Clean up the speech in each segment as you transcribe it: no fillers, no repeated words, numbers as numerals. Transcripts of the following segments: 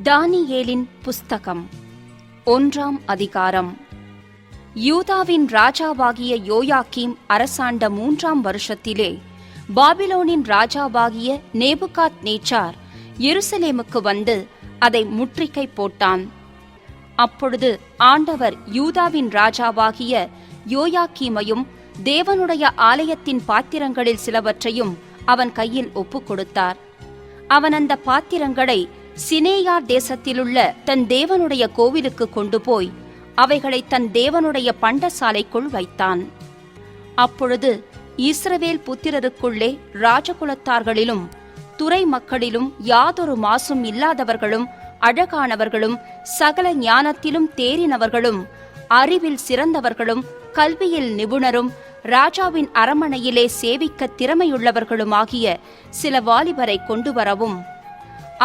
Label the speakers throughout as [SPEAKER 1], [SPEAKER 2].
[SPEAKER 1] தானியேலின் புஸ்தகம் 1ஆம் அதிகாரம். யூதாவின் ராஜாவாகிய யோயாக்கீம் அரசாண்ட 3ஆம் வருஷத்திலே பாபிலோனின் ராஜாவாகிய நேபுகாத்நேச்சார் எருசலேமுக்கு வந்து அதை முற்றுகை போட்டான். அப்பொழுது ஆண்டவர் யூதாவின் ராஜாவாகிய யோயாக்கீமையும் தேவனுடைய ஆலயத்தின் பாத்திரங்களில் சிலவற்றையும் அவன் கையில் ஒப்புக் கொடுத்தார். அவன் அந்த பாத்திரங்களை சினேயார் தேசத்திலுள்ள தன் தேவனுடைய கோவிலுக்கு கொண்டு போய் அவைகளை தன் தேவனுடைய பண்டசாலைக்குள் வைத்தான். அப்பொழுது இஸ்ரவேல் புத்திரருக்குள்ளே ராஜகுலத்தார்களிலும் துறை மக்களிலும் யாதொரு மாசும் இல்லாதவர்களும் அழகானவர்களும் சகல ஞானத்திலும் தேறினவர்களும் அறிவில் சிறந்தவர்களும் கல்வியில் நிபுணரும் ராஜாவின் அரமனையிலே சேவிக்க திறமையுள்ளவர்களுமாகிய சில வாலிபரை கொண்டு வரவும்,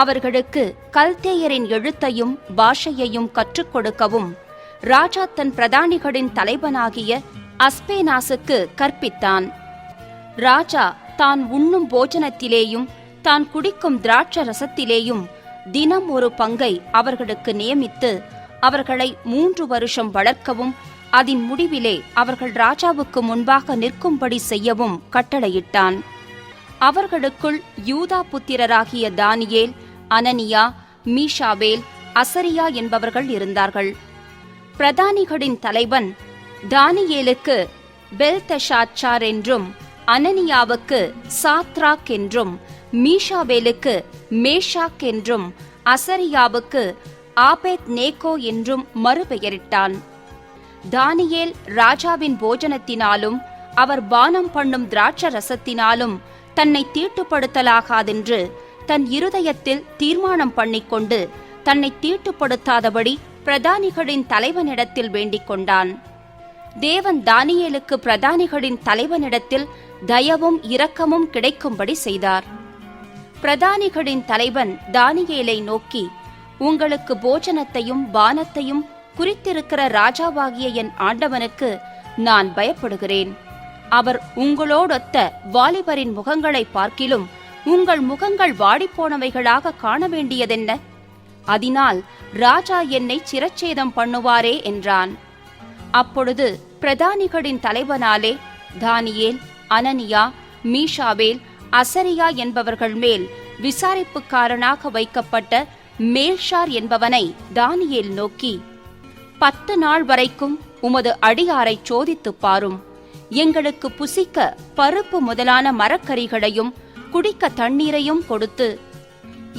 [SPEAKER 1] அவர்களுக்கு கல்தேயரின் எழுத்தையும் பாஷையையும் கற்றுக் கொடுக்கவும் ராஜா தன் பிரதானிகளின் தலைவனாகிய அஸ்பேனாசுக்கு கற்பித்தான். ராஜா தான் உண்ணும் போஜனத்திலேயும் தான் குடிக்கும் திராட்ச ரசத்திலேயும் தினம் ஒரு பங்கை அவர்களுக்கு நியமித்து அவர்களை 3 வருஷம் வளர்க்கவும் அதன் முடிவிலே அவர்கள் ராஜாவுக்கு முன்பாக நிற்கும்படி செய்யவும் கட்டளையிட்டான். அவர்களுக்குள் யூதா புத்திரராகிய தானியேல், அனனியா, மீஷாவேல், அசரியா என்பவர்கள் இருந்தார்கள். பிரதானிகளின் தலைவன் தானியேலுக்கு பெல்தெஷாத்சார் என்றும், அனனியாவுக்கு சாத்ராக் என்றும், மீஷாவேலுக்கு மேஷாக் என்றும், அசரியாவுக்கு ஆபேத் நேகோ என்றும் மறுபெயரிட்டான். தானியேல் ராஜாவின் போஜனத்தினாலும் அவர் பானம் பண்ணும் திராட்ச ரசத்தினாலும் தன்னை தீட்டுப்படுத்தலாகாதென்று தன் இருதயத்தில் தீர்மானம் பண்ணிக்கொண்டு தன்னை தீட்டுப்படுத்தாதபடி பிரதானிகளின் தலைவனிடத்தில் வேண்டிக் கொண்டான். தேவன் தானியேலுக்கு பிரதானிகளின் தலைவனிடத்தில் தயவும் இரக்கமும் கிடைக்கும்படி செய்தார். பிரதானிகளின் தலைவன் தானியேலை நோக்கி, உங்களுக்கு போஜனத்தையும் பானத்தையும் குறித்திருக்கிற ராஜாவாகிய என் ஆண்டவனுக்கு நான் பயப்படுகிறேன். அவர் உங்களோடொத்த வாலிபரின் முகங்களை பார்க்கிலும் உங்கள் முகங்கள் வாடிப்போனவைகளாக காண வேண்டியதென்ன? அதனால் ராஜா என்னை சிரச்சேதம் பண்ணுவாரே என்றான். அப்பொழுது பிரதானிகளின் தலைவனாலே தானியேல், அனனியா, மீஷாவேல், அசரியா என்பவர்கள் மேல் விசாரிப்புக்காரனாக வைக்கப்பட்ட மேல்ஷார் என்பவனை தானியேல் நோக்கி, 10 நாள் வரைக்கும் உமது அடியாரை சோதித்துப் பாரும். எங்களுக்கு புசிக்க பருப்பு முதலான மரக்கறிகளையும் குடிக்க தண்ணீரையும் கொடுத்து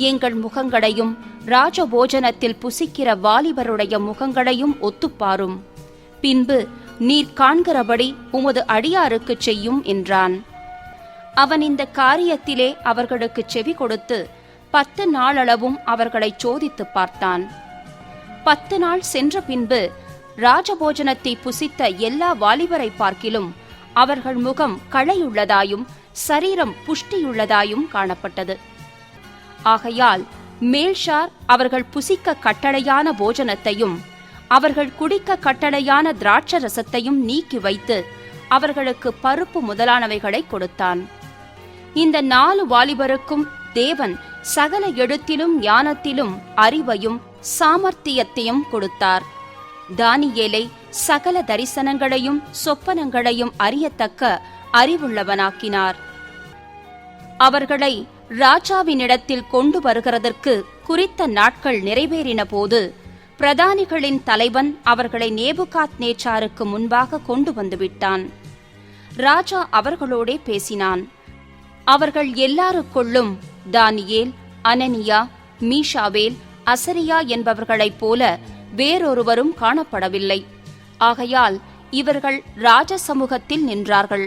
[SPEAKER 1] எங்கள் முகங்களையும் ராஜபோஜனத்தில் புசிக்கிற வாலிபருடைய முகங்களையும் ஒத்துப்பாரும். பின்பு நீர் காண்கிறபடி உமது அடியாருக்கு செய்யும் என்றான். அவன் இந்த காரியத்திலே அவர்களுக்கு செவி கொடுத்து 10 நாளளவும் அவர்களை சோதித்து பார்த்தான். 10 நாள் சென்ற பின்பு ராஜபோஜனத்தை புசித்த எல்லா வாலிபரை பார்க்கிலும் அவர்கள் முகம் களையுள்ளதாயும் சரீரம் புஷ்டியுள்ளதாயும் காணப்பட்டது. ஆகையால் மேல்ஷார் அவர்கள் புசிக்க கட்டளையான போஜனத்தையும் அவர்கள் குடிக்க கட்டளையான திராட்ச ரசத்தையும் நீக்கி வைத்து அவர்களுக்கு பருப்பு முதலானவைகளை கொடுத்தான். இந்த 4 வாலிபருக்கும் தேவன் சகல எழுத்திலும் ஞானத்திலும் அறிவையும் சாமர்த்தியத்தையும் கொடுத்தார். தானியேலை சகல தரிசனங்களையும் சொப்பனங்களையும் அறியத்தக்க அறிவுள்ளவனாக்கினார். அவர்களை ராஜாவினிடத்தில் கொண்டு வருகிறதற்கு குறித்த நாட்கள் நிறைவேறின போது பிரதானிகளின் தலைவன் அவர்களை நேபுகாத்நேச்சாருக்கு முன்பாக கொண்டு வந்துவிட்டான். ராஜா அவர்களோடே பேசினான். அவர்கள் எல்லாருக்குள்ளும் தானியேல், அனனியா, மீஷாவேல், அசரியா என்பவர்களைப் போல வேறொருவரும் காணப்படவில்லை. ஆகையால் இவர்கள் ராஜ சமூகத்தில் நின்றார்கள்.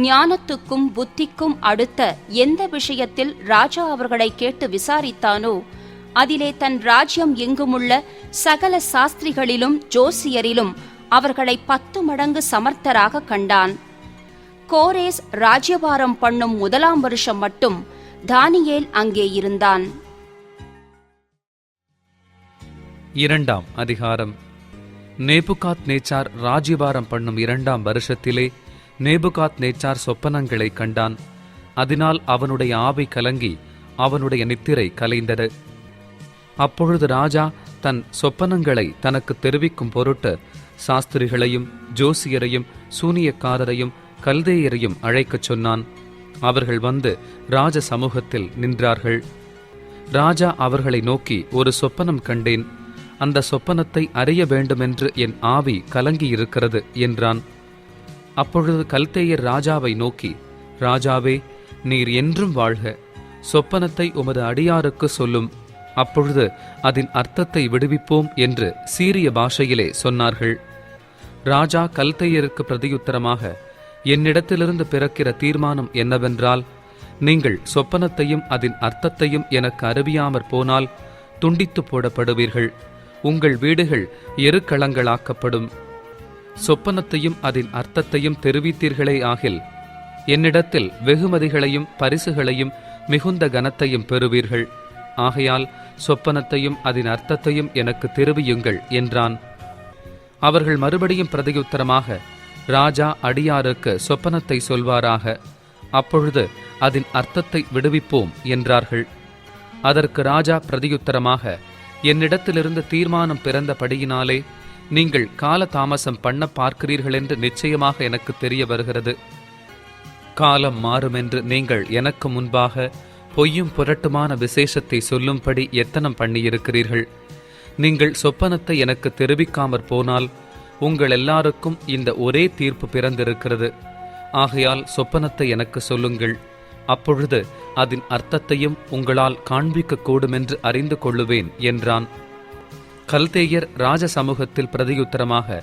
[SPEAKER 1] ஞானத்துக்கும் புத்திக்கும் அடுத்த எந்த விஷயத்தில் ராஜா அவர்களை கேட்டு விசாரித்தானோ அதிலே தன் ராஜ்யம் எங்குமுள்ள சகல சாஸ்திரிகளிலும் ஜோசியரிலும் அவர்களை 10 மடங்கு சமர்த்தராக கண்டான். கோரேஸ் ராஜ்யபாரம் பண்ணும் 1ஆம் வருஷம் மட்டும் தானியேல் அங்கே இருந்தான்.
[SPEAKER 2] 2ஆம் அதிகாரம். நேபுகாத்நேச்சார் ராஜ்யபாரம் பண்ணும் 2ஆம் வருஷத்திலே நேபுகாத்நேச்சார் சொப்பனங்களை கண்டான். அதனால் அவனுடைய ஆவி கலங்கி அவனுடைய நித்திரை கலைந்தது. அப்பொழுது ராஜா தன் சொப்பனங்களை தனக்கு தெரிவிக்கும் பொருட்டு சாஸ்திரிகளையும் ஜோசியரையும் சூனியக்காரரையும் கல்தேயரையும் அழைக்கச் சொன்னான். அவர்கள் வந்து ராஜ சமூகத்தில் நின்றார்கள். ராஜா அவர்களை நோக்கி, ஒரு சொப்பனம் கண்டேன். அந்த சொப்பனத்தை அறிய வேண்டுமென்று என் ஆவி கலங்கியிருக்கிறது என்றான். அப்பொழுது கல்தேயர் ராஜாவை நோக்கி, ராஜாவே, நீர் என்றும் வாழ்க. சொப்பனத்தை உமது அடியாருக்கு சொல்லும், அப்பொழுது அதன் அர்த்தத்தை விடுவிப்போம் என்று சீரிய பாஷையிலே சொன்னார்கள். ராஜா கல்தேயருக்கு பிரதியுத்தரமாக, என்னிடத்திலிருந்து பிறக்கிற தீர்மானம் என்னவென்றால், நீங்கள் சொப்பனத்தையும் அதன் அர்த்தத்தையும் எனக்கு அறிவியாமற் போனால் துண்டித்து போடப்படுவீர்கள். உங்கள் வீடுகள் எருக்களங்களாக்கப்படும். சொப்பனத்தையும் அதன் அர்த்தத்தையும் தெரிவித்தீர்களே ஆகில் என்னிடத்தில் வெகுமதிகளையும் பரிசுகளையும் மிகுந்த கனத்தையும் பெறுவீர்கள். ஆகையால் சொப்பனத்தையும் அதன் அர்த்தத்தையும் எனக்கு தெரிவியுங்கள் என்றான். அவர்கள் மறுபடியும் பிரதியுத்தரமாக, ராஜா அடியாருக்கு சொப்பனத்தை சொல்வாராக, அப்பொழுது அதன் அர்த்தத்தை விடுவிப்போம் என்றார்கள். அதற்கு ராஜா பிரதியுத்தரமாக, என்னிடத்திலிருந்து தீர்மானம் பிறந்தபடியினாலே நீங்கள் கால தாமசம் பண்ண பார்க்கிறீர்கள் என்று நிச்சயமாக எனக்கு தெரிய வருகிறது. காலம் மாறுமென்று நீங்கள் எனக்கு முன்பாக பொய்யும் புரட்டுமான விசேஷத்தை சொல்லும்படி எத்தனம் பண்ணியிருக்கிறீர்கள். நீங்கள் சொப்பனத்தை எனக்கு தெரிவிக்காமற் போனால் உங்கள் எல்லாருக்கும் இந்த ஒரே தீர்ப்பு பிறந்திருக்கிறது. ஆகையால் சொப்பனத்தை எனக்கு சொல்லுங்கள், அப்பொழுது அதன் அர்த்தத்தையும் உங்களால் காண்பிக்க கூடுமென்று அறிந்து கொள்ளுவேன் என்றான். கல்தேயர் ராஜ சமூகத்தில் பிரதியுத்தரமாக,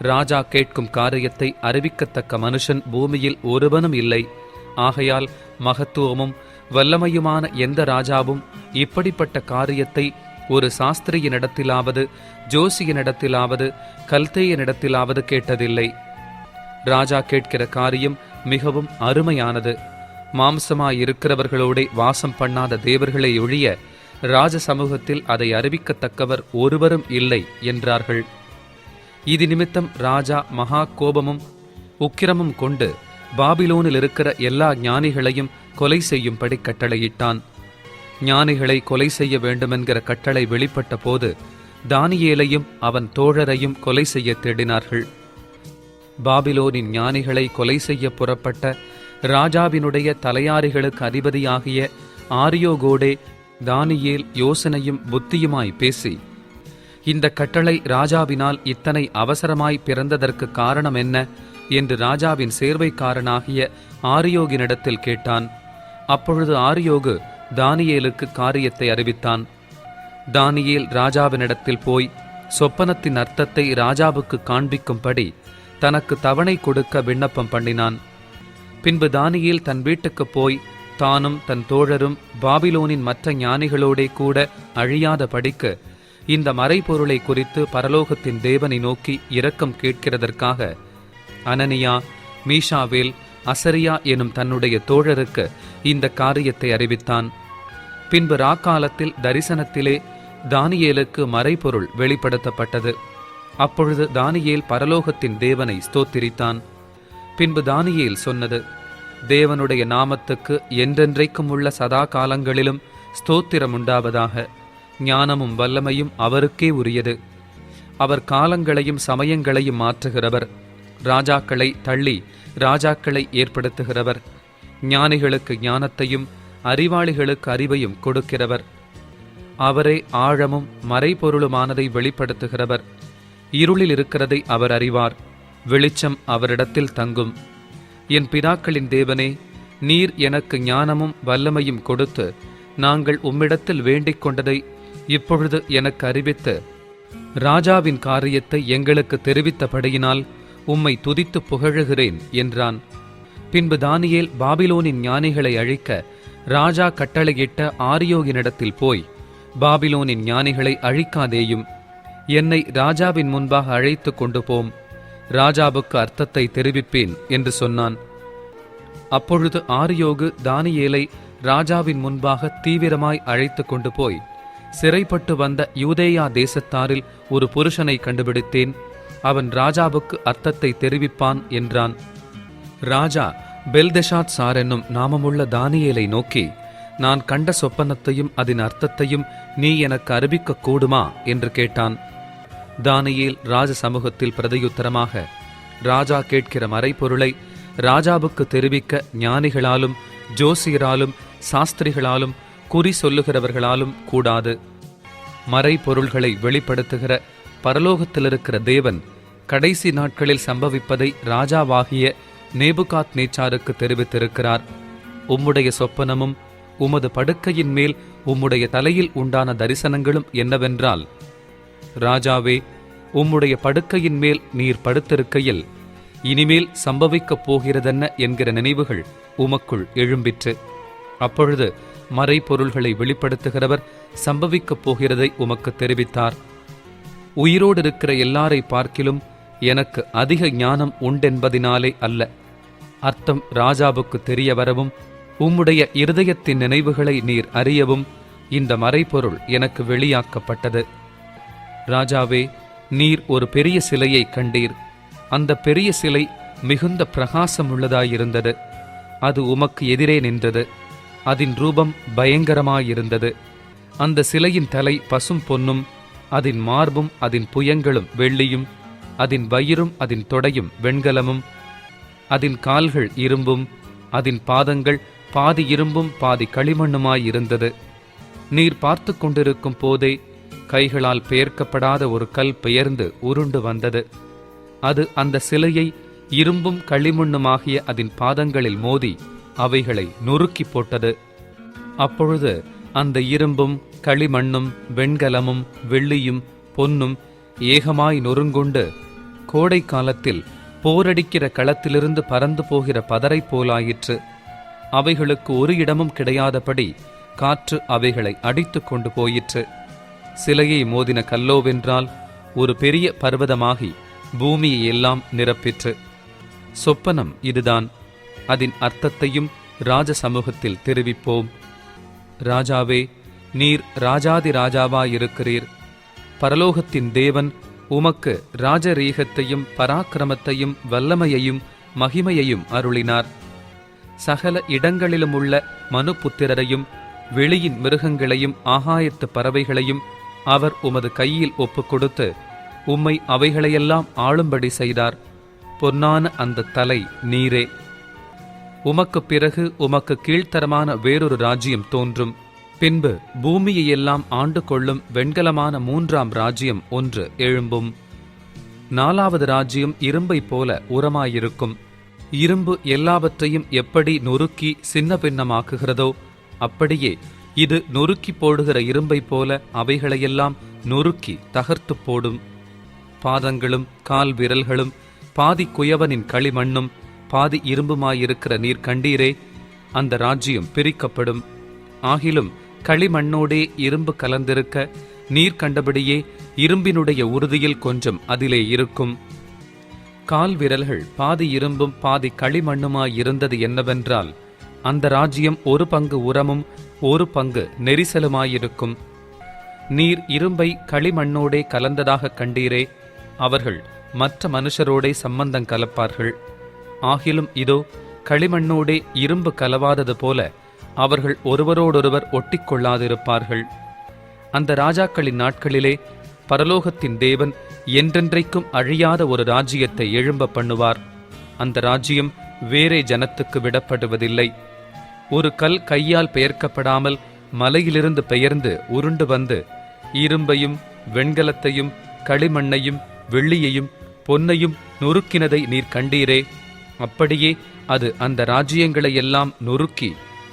[SPEAKER 2] ராஜா கேட்கும் காரியத்தை அறிவிக்கத்தக்க மனுஷன் பூமியில் ஒருவனும் இல்லை. ஆகையால் மகத்துவமும் வல்லமையுமான எந்த ராஜாவும் இப்படிப்பட்ட காரியத்தை ஒரு சாஸ்திரியினிடத்திலாவது ஜோசியனிடத்திலாவது கல்தேயனிடத்திலாவது கேட்டதில்லை. ராஜா கேட்கிற காரியம் மிகவும் அருமையானது. மாம்சமாயிருக்கிறவர்களோடே வாசம் பண்ணாத தேவர்களை ஒழிய ராஜ சமூகத்தில் அதை அறிவிக்கத்தக்கவர் ஒருவரும் இல்லை என்றார்கள். இது நிமித்தம் ராஜா மகா கோபமும் உக்கிரமும் கொண்டு பாபிலோனில் இருக்கிற எல்லா ஞானிகளையும் கொலை செய்யும்படி கட்டளையிட்டான். ஞானிகளை கொலை செய்ய வேண்டுமென்கிற கட்டளை வெளிப்பட்ட போது தானியேலையும் அவன் தோழரையும் கொலை செய்ய தேடினார்கள். பாபிலோனின் ஞானிகளை கொலை செய்ய புறப்பட்ட ராஜாவினுடைய தலையாரிகளுக்கு அதிபதியாகிய ஆரியோகோடே தானியேல் யோசனையும் புத்தியுமாய் பேசி, இந்த கட்டளை ராஜாவினால் இத்தனை அவசரமாய் பிறந்ததற்கு காரணம் என்ன என்று ராஜாவின் சேர்வைக்காரனாகிய ஆரியோகினிடத்தில் கேட்டான். அப்பொழுது ஆரியோகு தானியேலுக்கு காரியத்தை அறிவித்தான். தானியேல் ராஜாவினிடத்தில் போய் சொப்பனத்தின் அர்த்தத்தை ராஜாவுக்கு காண்பிக்கும்படி தனக்கு தவணை கொடுக்க விண்ணப்பம் பண்ணினான். பின்பு தானியேல் தன் வீட்டுக்கு போய் தானும் தன் தோழரும் பாபிலோனின் மற்ற ஞானிகளோடே கூட அழியாத படிக்கு இந்த மறைபொருளை குறித்து பரலோகத்தின் தேவனை நோக்கி இரக்கம் கேட்கிறதற்காக அனனியா, மீஷாவேல், அசரியா எனும் தன்னுடைய தோழருக்கு இந்த காரியத்தை அறிவித்தான். பின்பு ராக்காலத்தில் தரிசனத்திலே தானியேலுக்கு மறைபொருள் வெளிப்படுத்தப்பட்டது. அப்பொழுது தானியேல் பரலோகத்தின் தேவனை ஸ்தோத்திரித்தான். பின்பு தானியேல் சொன்னது, தேவனுடைய நாமத்துக்கு என்றென்றைக்கும் உள்ள சதா காலங்களிலும் ஸ்தோத்திரம் உண்டாவதாக. ஞானமும் வல்லமையும் அவருக்கே உரியது. அவர் காலங்களையும் சமயங்களையும் மாற்றுகிறவர். ராஜாக்களை தள்ளி ராஜாக்களை ஏற்படுத்துகிறவர். ஞானிகளுக்கு ஞானத்தையும் அறிவாளிகளுக்கு அறிவையும் கொடுக்கிறவர். அவரே ஆழமும் மறைபொருளுமானதை வெளிப்படுத்துகிறவர். இருளில் இருக்கிறதை அவர் அறிவார். வெளிச்சம் அவரிடத்தில் தங்கும். என் பிதாக்களின் தேவனே, நீர் எனக்கு ஞானமும் வல்லமையும் கொடுத்து நாங்கள் உம்மிடத்தில் வேண்டிக் கொண்டதை இப்பொழுது எனக்கு அறிவித்து ராஜாவின் காரியத்தை எங்களுக்கு தெரிவித்தபடியினால் உம்மை துதித்து புகழுகிறேன் என்றான். பின்பு தானியேல் பாபிலோனின் ஞானிகளை அழிக்க ராஜா கட்டளையிட்ட ஆரியோகினிடத்தில் போய், பாபிலோனின் ஞானிகளை அழிக்காதேயும், என்னை ராஜாவின் முன்பாக அழைத்து கொண்டு போம், ராஜாவுக்கு அர்த்தத்தை தெரிவிப்பேன் என்று சொன்னான். அப்பொழுது ஆரியோகு தானியேலை ராஜாவின் முன்பாக தீவிரமாய் அழைத்து கொண்டு போய், சிறைப்பட்டு வந்த யூதேயா தேசத்தாரில் ஒரு புருஷனை கண்டுபிடித்தேன், அவன் ராஜாவுக்கு அர்த்தத்தை தெரிவிப்பான் என்றான். ராஜா பெல்தெஷாத்சார் என்னும் நாமமுள்ள தானியேலை நோக்கி, நான் கண்ட சொப்பனத்தையும் அதன் அர்த்தத்தையும் நீ எனக்கு அறிவிக்க கூடுமா என்று கேட்டான். தானியேல் ராஜ சமூகத்தில் பிரதியுத்தரமாக, ராஜா கேட்கிற மறைபொருளை ராஜாவுக்கு தெரிவிக்க ஞானிகளாலும் ஜோசியராலும் சாஸ்திரிகளாலும் குறி சொல்லுகிறவர்களாலும் கூடாது. மறைபொருள்களை வெளிப்படுத்துகிற பரலோகத்திலிருக்கிற தேவன் கடைசி நாட்களில் சம்பவிப்பதை ராஜாவாகிய நேபுகாத் நேச்சாருக்கு தெரிவித்திருக்கிறார். உம்முடைய சொப்பனமும் உமது படுக்கையின் மேல் உம்முடைய தலையில் உண்டான தரிசனங்களும் என்னவென்றால், ராஜாவே, உம்முடைய படுக்கையின் மேல் நீர் படுத்திருக்கையில் இனிமேல் சம்பவிக்கப் போகிறதென்ன என்கிற நினைவுகள் உமக்குள் எழும்பிற்று. அப்பொழுது மறைபொருள்களை வெளிப்படுத்துகிறவர் சம்பவிக்கப் போகிறதை உமக்கு தெரிவித்தார். உயிரோடு இருக்கிற எல்லாரை பார்க்கிலும் எனக்கு அதிக ஞானம் உண்டென்பதினாலே அல்ல, அர்த்தம் ராஜாவுக்கு தெரிய வரவும் உம்முடைய இருதயத்தின் நினைவுகளை நீர் அறியவும் இந்த மறைபொருள் எனக்கு வெளியாக்கப்பட்டது. ராஜாவே, நீர் ஒரு பெரிய சிலையை கண்டீர். அந்த பெரிய சிலை மிகுந்த பிரகாசமுள்ளதாயிருந்தது. அது உமக்கு எதிரே நின்றது. அதன் ரூபம் பயங்கரமாயிருந்தது. அந்த சிலையின் தலை பசும் பொன்னும், அதன் மார்பும் அதன் புயங்களும் வெள்ளியும், அதன் வயிறும் அதன் தொடையும் வெண்கலமும், அதன் கால்கள் இரும்பும், அதன் பாதங்கள் பாதி இரும்பும் பாதி களிமண்ணுமாயிருந்தது. நீர் பார்த்து கொண்டிருக்கும் போதே கைகளால் பெயர்க்கப்படாத ஒரு கல் பெயர்ந்து உருண்டு வந்தது. அது அந்த சிலையை இரும்பும் களிமண்ணுமாகிய அதன் பாதங்களில் மோதி அவைகளை நொறுக்கி போட்டது. அப்பொழுது அந்த இரும்பும் களிமண்ணும் வெண்கலமும் வெள்ளியும் பொன்னும் ஏகமாய் நொறுங்குண்டு கோடை காலத்தில் போரடிக்கிற களத்திலிருந்து பறந்து போகிற பதரை போலாயிற்று. அவைகளுக்கு ஒரு இடமும் கிடையாதபடி காற்று அவைகளை அடித்து கொண்டு போயிற்று. சிலையை மோதின கல்லோவென்றால் ஒரு பெரிய பர்வதமாகி பூமியை எல்லாம் நிரப்பிற்று. சொப்பனம் இதுதான். அதன் அர்த்தத்தையும் ராஜ சமூகத்தில் தெரிவிப்போம். ராஜாவே, நீர் ராஜாதி ராஜாவாயிருக்கிறீர். பரலோகத்தின் தேவன் உமக்கு ராஜரீகத்தையும் பராக்கிரமத்தையும் வல்லமையையும் மகிமையையும் அருளினார். சகல இடங்களிலும் உள்ள மனுபுத்திரரையும் வெளியின் மிருகங்களையும் ஆகாயத்து பறவைகளையும் அவர் உமது கையில் ஒப்புக்கொடுத்து உம்மை அவைகளையெல்லாம் ஆளும்படி செய்தார். பொன்னான அந்த தலை நீரே. உமக்கு பிறகு உமக்கு கீழ்த்தரமான வேறொரு ராஜ்யம் தோன்றும். பின்பு பூமியையெல்லாம் ஆண்டு கொள்ளும் வெண்கலமான 3ஆம் ராஜ்யம் ஒன்று எழும்பும். 4வது ராஜ்யம் இரும்பை போல உரமாயிருக்கும். இரும்பு எல்லாவற்றையும் எப்படி நொறுக்கி சின்ன பின்னமாக்குகிறதோ அப்படியே இது நொறுக்கி போடுகிற இரும்பை போல அவைகளையெல்லாம் நொறுக்கி தகர்த்து போடும். பாதங்களும் கால் விரல்களும் பாதி குயவனின் களிமண்ணும் பாதி இரும்புமாயிருக்கிற நீர் கண்டீரே. அந்த ராஜ்யம் பிரிக்கப்படும். ஆகிலும் களிமண்ணோடே இரும்பு கலந்திருக்க நீர் கண்டபடியே இரும்பினுடைய உறுதியில் கொஞ்சம் அதிலே இருக்கும். கால் விரல்கள் பாதி இரும்பும் பாதி களிமண்ணுமாயிருந்தது என்னவென்றால், அந்த ராஜ்யம் ஒரு பங்கு உரமும் ஒரு பங்கு நெரிசலுமாயிருக்கும். நீர் இரும்பை களிமண்ணோடே கலந்ததாக கண்டீரே. அவர்கள் மற்ற மனுஷரோடே சம்பந்தம் கலப்பார்கள். ஆகிலும் இதோ களிமண்ணோடே இரும்பு கலவாதது போல அவர்கள் ஒருவரோடொருவர் ஒட்டிக்கொள்ளாதிருப்பார்கள். அந்த ராஜாக்களின் நாட்களிலே பரலோகத்தின் தேவன் என்றென்றைக்கும் அழியாத ஒரு ராஜ்யத்தை எழும்ப பண்ணுவார். அந்த ராஜ்யம் வேறே ஜனத்துக்கு விடப்படுவதில்லை. ஒரு கல் கையால் பெயர்க்கப்படாமல் மலையிலிருந்து பெயர்ந்து உருண்டு வந்து இரும்பையும் வெண்கலத்தையும் களிமண்ணையும் வெள்ளியையும் பொன்னையும் நொறுக்கினதை நீர் கண்டீரே. அப்படியே அது அந்த ராஜ்யங்களை எல்லாம் நொறுக்கி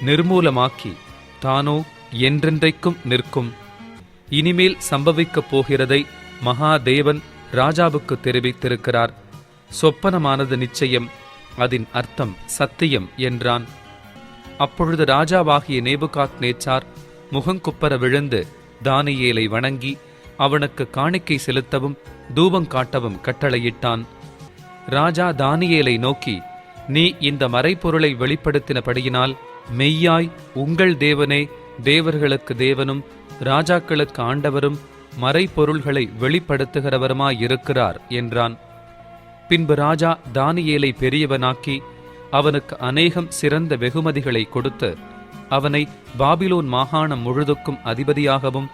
[SPEAKER 2] நிர்மூலமாக்கி தானோ என்றென்றைக்கும் நிற்கும். இனிமேல் சம்பவிக்கப் போகிறதை மகாதேவன் ராஜாவுக்கு தெரிவித்திருக்கிறார். சொப்பனமானது நிச்சயம், அதன் அர்த்தம் சத்தியம் என்றான். அப்பொழுது ராஜாவாகிய நேபுகாத் நேச்சார் முகங்குப்பர விழுந்து தானியேலை வணங்கி அவனுக்கு காணிக்கை செலுத்தவும் தூபம் காட்டவும் கட்டளையிட்டான். ராஜா தானியேலை நோக்கி, நீ இந்த மறைபொருளை வெளிப்படுத்தினபடியினால் மெய்யாய் உங்கள் தேவனே தேவர்களுக்கு தேவனும் ராஜாக்களுக்கு ஆண்டவரும் மறைபொருள்களை வெளிப்படுத்துகிறவருமாயிருக்கிறார் என்றான். பின்பு ராஜா தானியேலை பெரியவனாக்கி அவனுக்கு அநேகம் சிறந்த வெகுமதிகளை கொடுத்து அவனை பாபிலோன் மாகாணம் முழுதுக்கும் அதிபதியாகவும்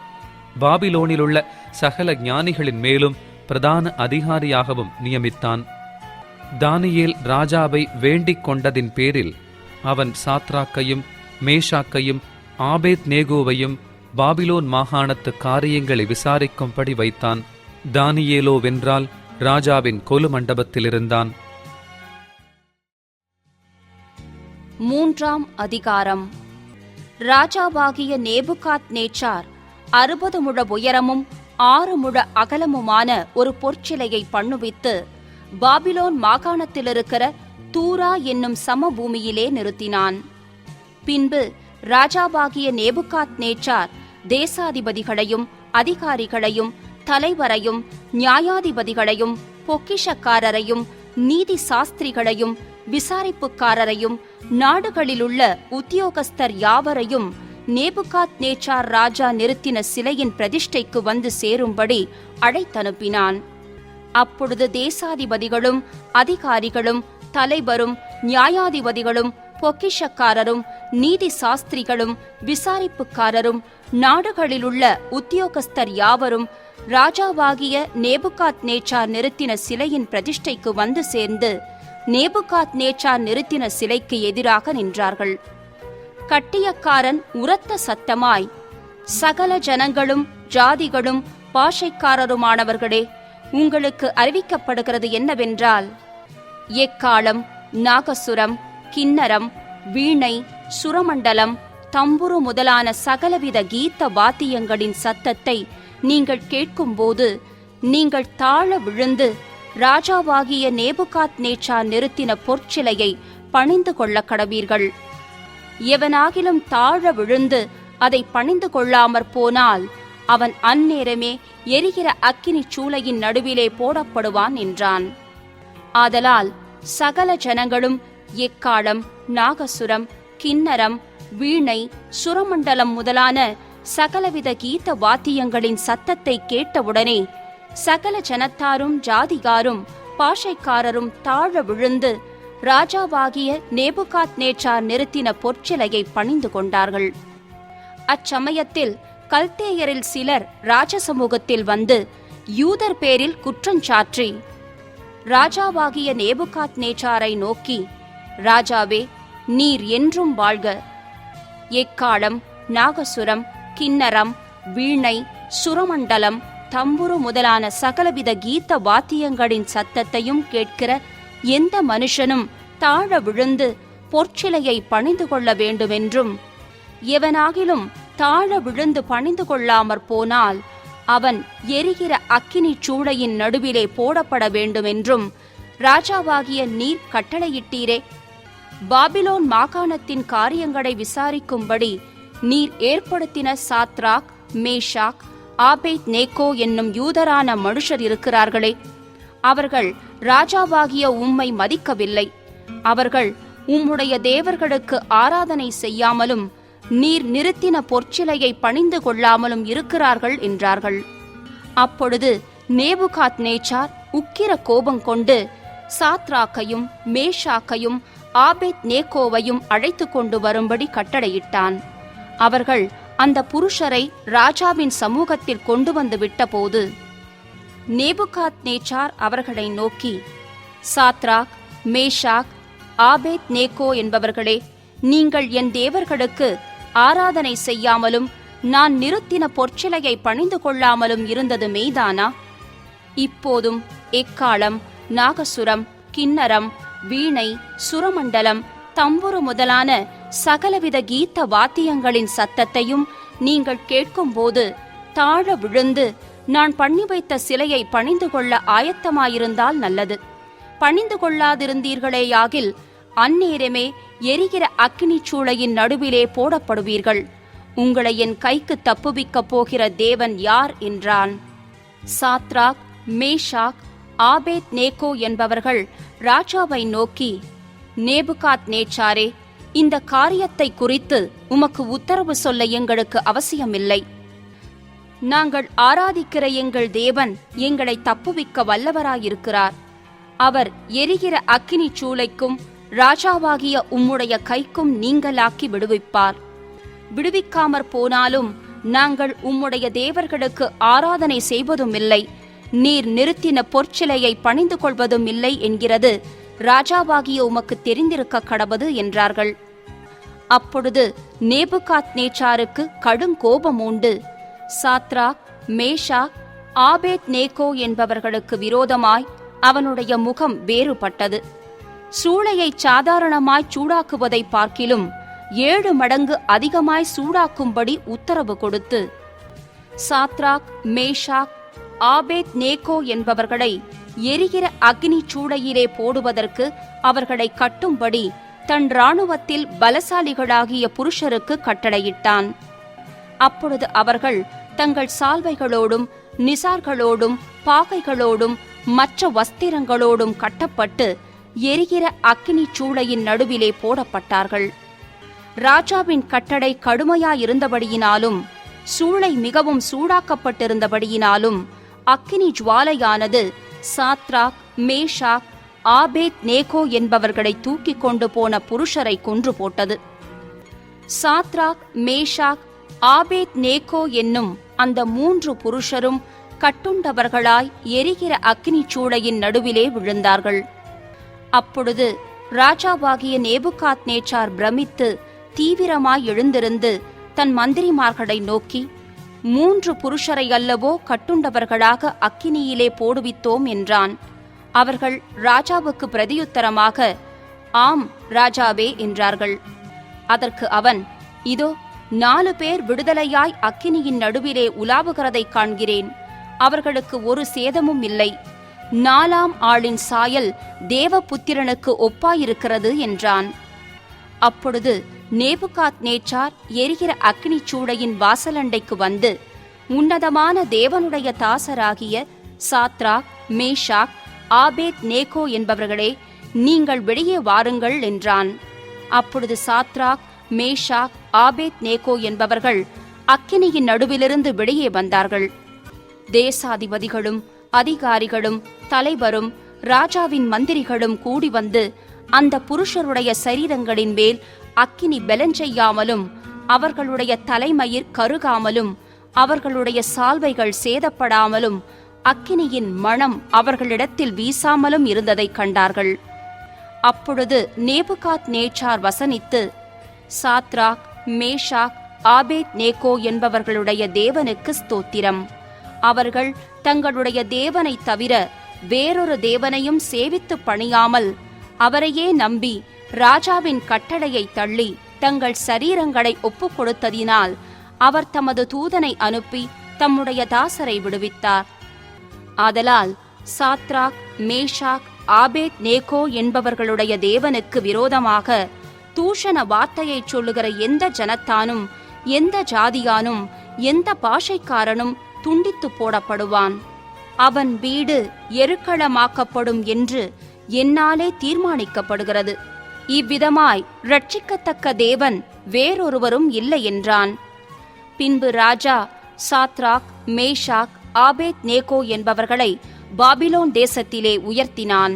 [SPEAKER 2] பாபிலோனிலுள்ள சகல ஞானிகளின் மேலும் பிரதான அதிகாரியாகவும் நியமித்தான். தானியேல் ராஜாவை வேண்டிக் கொண்டதின் பேரில் அவன் சாத்ராக்கையும் மேஷாக்கையும் ஆபேத் நேகோவையும் பாபிலோன் மாகாணத்து காரியங்களை விசாரிக்கும்படி வைத்தான். தானியேலோ வென்றால் ராஜாவின் கொலு மண்டபத்தில் இருந்தான்.
[SPEAKER 1] 3ஆம் அதிகாரம். ராஜாவாகிய நேபுகாத் நேச்சார் 60 முழ உயரமும் 6 முழ அகலமுமான ஒரு பொற்சிலையை பண்ணுவித்து பாபிலோன் மாகாணத்திலிருக்கிற தூரா என்னும் சமபூமியிலே நிறுத்தினான். பின்பு ராஜாவாகிய நேபுகாத் நேச்சார் தேசாதிபதிகளையும் அதிகாரிகளையும் தலைவரையும் நியாயாதிபதிகளையும் பொக்கிஷக்காரரையும் நீதி சாஸ்திரிகளையும் விசாரிப்புக்காரரையும் நாடுகளிலுள்ள உத்தியோகஸ்தர் யாவரையும் நேபுகாத் நேச்சார் ராஜா நிறுத்தின சிலையின் பிரதிஷ்டைக்கு வந்து சேரும்படி அழைத்தனுப்பினான். அப்பொழுது தேசாதிபதிகளும் அதிகாரிகளும் தலைவரும் நியாயாதிபதிகளும் பொக்கிஷக்காரரும் நீதி சாஸ்திரிகளும் விசாரிப்புக்காரரும் நாடுகளிலுள்ள உத்தியோகஸ்தர் யாவரும் ராஜாவாகிய நேபுகாத் நேச்சார் நிறுத்தின சிலையின் பிரதிஷ்டைக்கு வந்து சேர்ந்து நேபுகாத் நேச்சார் நிறுத்தின சிலைக்கு எதிராக நின்றார்கள். கட்டியக்காரன் உரத்த சத்தமாய், சகல ஜனங்களும் ஜாதிகளும் பாஷைக்காரருமானவர்களே, உங்களுக்கு அறிவிக்கப்படுகிறது என்னவென்றால், எக்காளம், நாகசுரம், கின்னரம், வீணை, சுரமண்டலம், தம்புரு முதலான சகலவித கீத வாத்தியங்களின் சத்தத்தை நீங்கள் கேட்கும்போது நீங்கள் தாழ விழுந்து ராஜாவாகிய நேபுகாத் நேச்சார் நிறுத்தின பொற்சிலையை பணிந்து கொள்ள கடவீர்கள். எவனாகிலும் தாழ விழுந்து அதை பணிந்து கொள்ளாமற் போனால் அவன் அந்நேரமே எரிகிற அக்கினி சூளையின் நடுவிலே போடப்படுவான் என்றான். ஆதலால் சகல ஜனங்களும் எக்காளம், நாகசுரம், கின்னரம், வீணை, சுரமண்டலம் முதலான சகலவித கீத வாத்தியங்களின் சத்தத்தை கேட்டவுடனே சகல ஜனத்தாரும் ஜாதிகாரும் பாஷைக்காரரும் தாழ விழுந்து ராஜாவாகிய நேபுகாத் நேச்சார் நிறுத்தின பொற்சிலையை பணிந்து கொண்டார்கள். அச்சமயத்தில் கல்தேயரில் சிலர் ராஜசமூகத்தில் வந்து யூதர் பேரில் குற்றஞ்சாற்றி ராஜாவாகிய நேபுகாத் நேச்சாரை நோக்கி, ராஜாவே, நீர் என்றும் வாழ்க. எக்காளம், நாகசுரம், கின்னரம், வீணை, சுரமண்டலம், தம்புரு முதலான சகலவித கீத வாத்தியங்களின் சத்தத்தையும் கேட்கிற எந்த மனுஷனும் தாழ விழுந்து பொற்சிலையை பணிந்து கொள்ள வேண்டுமென்றும், எவனாகிலும் தாழ விழுந்து பணிந்து கொள்ளாமற் போனால் அவன் எரிகிற அக்கினி சூளையின் நடுவிலே போடப்பட வேண்டுமென்றும் ராஜாவாகிய நீர் கட்டளையிட்டீரே. பாபிலோன் மாகாணத்தின் காரியங்களை விசாரிக்கும்படி நீர் ஏற்படுத்தின சாத்ராக், மேஷாக், ஆபேத் நேகோ என்னும் யூதரான மனுஷர் இருக்கிறார்களே, அவர்கள் ராஜாவாகிய உம்மை மதிக்கவில்லை. அவர்கள் உம்முடைய தேவர்களுக்கு ஆராதனை செய்யாமலும் நீர் நிறுத்தின பொற்சிலையை பணிந்து கொள்ளாமலும் இருக்கிறார்கள் என்றார்கள். அப்பொழுது நேபுகாத் நேச்சார் உக்கிர கோபம் கொண்டு சாத்ராக்கையும் மேஷாக்கையும் ஆபேத் நேகோவையும் அழைத்து கொண்டு வரும்படி கட்டளையிட்டான். அவர்கள் அந்த புருஷரை ராஜாவின் சமூகத்தில் கொண்டு வந்து விட்டபோது நேபுகாத் நேச்சார் அவர்களை நோக்கி, சாத்ராக், மேஷாக், ஆபேத் நேகோ என்பவர்களே, நீங்கள் என் தேவர்களுக்கு ஆராதனை செய்யாமலும் நான் நிறுத்தின பொற்சிலையை பணிந்து கொள்ளாமலும் இருந்தது மெய்தானா? இப்போதும் எக்காளம், நாகசுரம், கின்னரம், வீணை, சுரமண்டலம், தம்புரு முதலான சகலவித கீத வாத்தியங்களின் சத்தத்தையும் நீங்கள் கேட்கும்போது தாழ விழுந்து நான் பண்ணி வைத்த சிலையை பணிந்து கொள்ள ஆயத்தமாயிருந்தால் நல்லது. பணிந்து கொள்ளாதிருந்தீர்களேயாகில் அந்நேரமே எரிகிற அக்கினி சூளையின் நடுவிலே போடப்படுவீர்கள். உங்களை என் கைக்கு தப்புவிக்கப் போகிற தேவன் யார் என்றான். சாத்ராக், மேஷாக், ஆபேத் நேகோ என்பவர்கள் ராஜாவை நோக்கி, நேபுகாத் நேச்சாரே, இந்த காரியத்தை குறித்து உமக்கு உத்தரவு சொல்ல எங்களுக்கு அவசியமில்லை. நாங்கள் ஆராதிக்கிற எங்கள் தேவன் எங்களை தப்புவிக்க வல்லவராயிருக்கிறார். அவர் எரிகிற அக்கினி சூளைக்கும் ராஜாவாகிய உம்முடைய கைக்கும் நீங்களாக்கி விடுவிப்பார். விடுவிக்காமற் போனாலும் நாங்கள் உம்முடைய தேவர்களுக்கு ஆராதனை செய்வதும் இல்லை, நீர் நிறுத்தின பொற்சிலையை பணிந்து கொள்வதும் இல்லை என்கிறது ராஜாவாகிய உமக்கு தெரிந்திருக்க கடவது என்றார்கள். அப்பொழுது நேபுகாத்நேச்சாருக்கு கடுங்கோபம் உண்டு. சாத்ராக், மேஷாக், ஆபேத் நேகோ என்பவர்களுக்கு விரோதமாய் அவனுடைய முகம் வேறுபட்டது. சூளையை சாதாரணமாய் சூடாக்குவதை பார்க்கிலும் 7 மடங்கு அதிகமாய் சூடாக்கும்படி உத்தரவு கொடுத்து, சாத்ராக், மேஷாக், ஆபேத் நேகோ என்பவர்களை எரிகிற அக்னி சூளையிலே போடுவதற்கு அவர்களை கட்டும்படி தன் இராணுவத்தில் பலசாலிகளாகிய புருஷருக்கு கட்டளையிட்டான். அப்பொழுது அவர்கள் தங்கள் சால்வைகளோடும் நிசார்களோடும் பாகைகளோடும் மற்ற வஸ்திரங்களோடும் கட்டப்பட்டு எரிகிற அக்கினி சூளையின் நடுவிலே போடப்பட்டார்கள். ராஜாவின் கட்டளை கடுமையாயிருந்தபடியினாலும் சூளை மிகவும் சூடாக்கப்பட்டிருந்தபடியினாலும் அக்கினி ஜுவாலையானது சாத்ராக், மேஷாக், ஆபேத் நேகோ என்பவர்களை தூக்கிக் கொண்டு போன புருஷரை கொன்று போட்டது. சாத்ராக், மேஷாக், ஆபேத் நேகோ என்னும் அந்த 3 புருஷரும் கட்டுண்டவர்களாய் எரிகிற அக்கினி சூளையின் நடுவிலே விழுந்தார்கள். அப்பொழுது ராஜாவாகிய நேபுகாத்நேச்சார் பிரமித்து தீவிரமாய் எழுந்திருந்து தன் மந்திரிமார்களை நோக்கி, 3 புருஷரை அல்லவோ கட்டுண்டவர்களாக அக்கினியிலே போடுவித்தோம் என்றான். அவர்கள் ராஜாவுக்கு பிரதியுத்தரமாக, ஆம் ராஜாவே என்றார்கள். அதற்கு அவன், இதோ 4 பேர் விடுதலையாய் அக்கினியின் நடுவிலே உலாவுகிறதைக் காண்கிறேன், அவர்களுக்கு ஒரு சேதமும் இல்லை. 4ஆம் ஆளின் சாயல் தேவபுத்திரனுக்கு ஒப்பாயிருக்கிறது என்றான். அப்பொழுது நேபுகாத்நேச்சார் எரிகிற அக்கினி சூளையின் வாசலண்டைக்கு வந்து, உன்னதமான தேவனுடைய தாசராகிய சாத்ராக், மேஷாக், ஆபேத் நேகோ என்பவர்களே, நீங்கள் வெளியே வாருங்கள் என்றான். அப்பொழுது சாத்ராக், மேஷாக், ஆபேத் நேகோ என்பவர்கள் அக்கினியின் நடுவிலிருந்து வெளியே வந்தார்கள். தேசாதிபதிகளும் அதிகாரிகளும் தலைவரும் ராஜாவின் மந்திரிகளும் கூடி வந்து அந்த புருஷருடைய சரீரங்களின் மேல் அக்கினி பெலஞ்செய்யாமலும் அவர்களுடைய தலைமயிர் கருகாமலும் அவர்களுடைய சால்வைகள் சேதப்படாமலும் அக்கினியின் மணம் அவர்களிடத்தில் வீசாமலும் இருந்ததைக் கண்டார்கள். அப்பொழுது நேபுகாத்நேச்சார் வசனித்து, சாத்ராக், மேஷாக், ஆபேத் நேகோ என்பவர்களுடைய தேவனுக்கு ஸ்தோத்திரம், அவர்கள் தங்களுடைய தேவனை தவிர வேறொரு தேவனையும் சேவித்து பணியாமல் அவரையே நம்பி ராஜாவின் கட்டளையை தள்ளி தங்கள் சரீரங்களை ஒப்புக் கொடுத்ததினால் அவர் தமது தூதனை அனுப்பி தம்முடைய தாசரை விடுவித்தார். ஆதலால் சாத்ராக், மேஷாக், ஆபேத் நேகோ என்பவர்களுடைய தேவனுக்கு விரோதமாக தூஷண வார்த்தையை சொல்லுகிற எந்த ஜனத்தானும் எந்த ஜாதியானும் எந்த பாஷைக்காரனும் துண்டித்து போடப்படுவான். அவன் வீடு எருக்களமாக்கப்படும் என்று என்னாலே தீர்மானிக்கப்படுகிறது. இவ்விதமாய் இரட்சிக்கத்தக்க தேவன் வேறொருவரும் இல்லை என்றான். பின்பு ராஜா சாத்ராக், மேஷாக், ஆபேத் நேகோ என்பவர்களை பாபிலோன் தேசத்திலே உயர்த்தினான்.